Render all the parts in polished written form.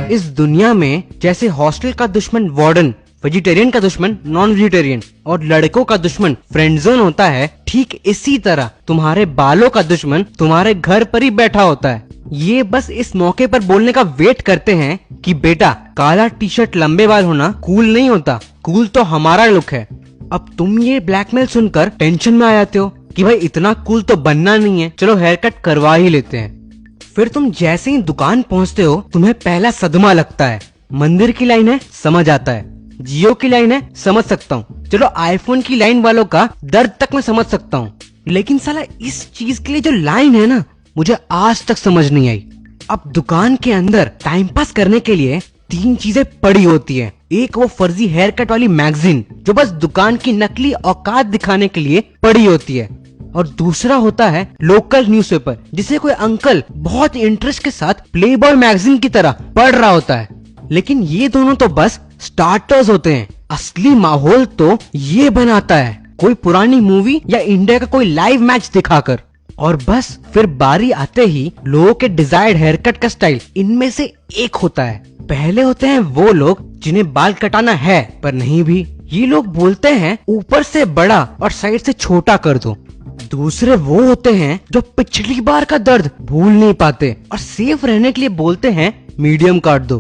इस दुनिया में जैसे हॉस्टल का दुश्मन वार्डन, वेजिटेरियन का दुश्मन नॉन वेजिटेरियन और लड़कों का दुश्मन फ्रेंड जोन होता है, ठीक इसी तरह तुम्हारे बालों का दुश्मन तुम्हारे घर पर ही बैठा होता है। ये बस इस मौके पर बोलने का वेट करते हैं कि बेटा, काला टी शर्ट लंबे बाल होना कूल नहीं होता, कूल तो हमारा लुक है। अब तुम ये ब्लैकमेल सुनकर टेंशन में आ जाते हो कि भाई इतना कूल तो बनना नहीं है, चलो हेयर कट करवा ही लेते हैं। फिर तुम जैसे ही दुकान पहुंचते हो तुम्हें पहला सदमा लगता है। मंदिर की लाइन है, समझ आता है। जियो की लाइन है, समझ सकता हूँ। चलो आईफोन की लाइन वालों का दर्द तक मैं समझ सकता हूँ, लेकिन साला इस चीज के लिए जो लाइन है ना, मुझे आज तक समझ नहीं आई। अब दुकान के अंदर टाइम पास करने के लिए 3 चीजें पड़ी होती है। एक वो फर्जी हेयर कट वाली मैगजीन जो बस दुकान की नकली औकात दिखाने के लिए पड़ी होती है, और दूसरा होता है लोकल न्यूज़पेपर जिसे कोई अंकल बहुत इंटरेस्ट के साथ प्लेबॉय मैगजीन की तरह पढ़ रहा होता है। लेकिन ये दोनों तो बस स्टार्टर्स होते हैं, असली माहौल तो ये बनाता है कोई पुरानी मूवी या इंडिया का कोई लाइव मैच दिखाकर। और बस फिर बारी आते ही लोगों के डिजायर्ड हेयर कट का स्टाइल इनमें से एक होता है। पहले होते हैं वो लोग जिन्हें बाल कटाना है पर नहीं भी। ये लोग बोलते हैं ऊपर से बड़ा और साइड से छोटा कर दो। दूसरे वो होते हैं जो पिछली बार का दर्द भूल नहीं पाते और सेफ रहने के लिए बोलते हैं मीडियम काट दो।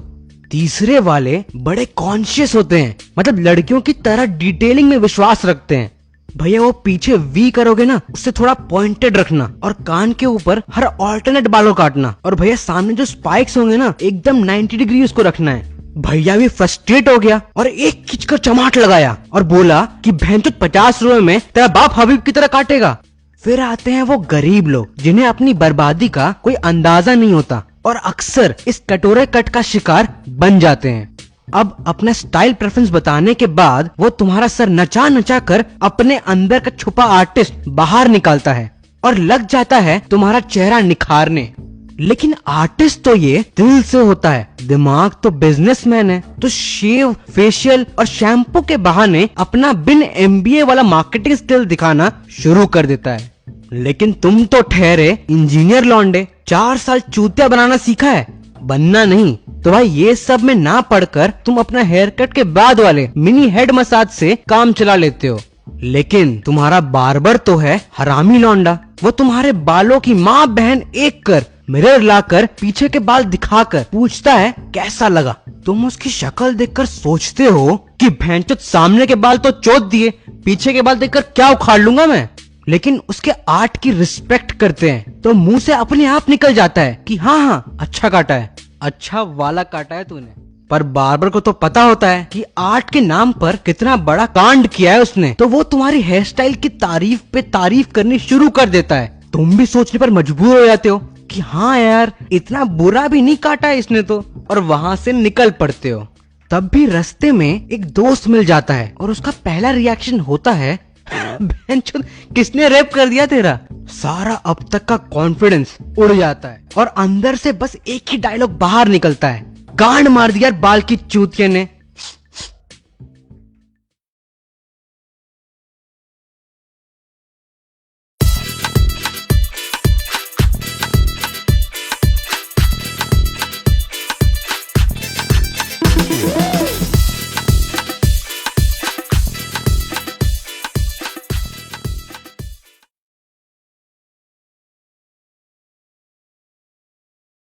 तीसरे वाले बड़े कॉन्शियस होते हैं, मतलब लड़कियों की तरह डिटेलिंग में विश्वास रखते हैं। भैया वो पीछे वी करोगे ना, उससे थोड़ा पॉइंटेड रखना, और कान के ऊपर हर ऑल्टरनेट बालों काटना, और भैया सामने जो स्पाइक्स होंगे ना, एकदम 90 डिग्री उसको रखना है। भैया भी फ्रस्ट्रेट हो गया और एक खींचकर चमाट लगाया और बोला कि भैंचोद 50 रुपए में तेरा बाप हबीब की तरह काटेगा। फिर आते हैं वो गरीब लोग जिन्हें अपनी बर्बादी का कोई अंदाजा नहीं होता और अक्सर इस कटोरे कट का शिकार बन जाते हैं। अब अपना स्टाइल प्रेफरेंस बताने के बाद वो तुम्हारा सर नचा नचा कर अपने अंदर का छुपा आर्टिस्ट बाहर निकालता है और लग जाता है तुम्हारा चेहरा निखारने। लेकिन आर्टिस्ट तो ये दिल से होता है, दिमाग तो बिजनेसमैन है, तो शेव, फेशियल और शैम्पू के बहाने अपना बिन MBA वाला मार्केटिंग स्किल दिखाना शुरू कर देता है। लेकिन तुम तो ठहरे इंजीनियर लौंडे, 4 साल चूतिया बनाना सीखा है, बनना नहीं। तो भाई ये सब में ना पढ़कर तुम अपना हेयर कट के बाद वाले मिनी हेड मसाज से काम चला लेते हो। लेकिन तुम्हारा बार्बर तो है हरामी लौंडा, वो तुम्हारे बालों की माँ बहन एक कर मिरर लाकर पीछे के बाल दिखाकर पूछता है कैसा लगा। तुम उसकी शक्ल देखकर सोचते हो कि भैंचोद सामने के बाल तो चोद दिए, पीछे के बाल देखकर क्या उखाड़ लूंगा मैं। लेकिन उसके आर्ट की रिस्पेक्ट करते हैं तो मुंह से अपने आप निकल जाता है कि हाँ अच्छा काटा है, अच्छा वाला काटा है तूने। पर बार्बर को तो पता होता है कि आर्ट के नाम पर कितना बड़ा कांड किया है उसने, तो वो तुम्हारी हेयर स्टाइल की तारीफ पे तारीफ करनी शुरू कर देता है। तुम भी सोचने पर मजबूर हो जाते हो कि हाँ यार, इतना बुरा भी नहीं काटा है इसने तो, और वहां से निकल पड़ते हो। तब भी रास्ते में एक दोस्त मिल जाता है और उसका पहला रिएक्शन होता है किसने रेप कर दिया तेरा। सारा अब तक का कॉन्फिडेंस उड़ जाता है और अंदर से बस एक ही डायलॉग बाहर निकलता है, गांड मार दिया बाल की चूतिया ने।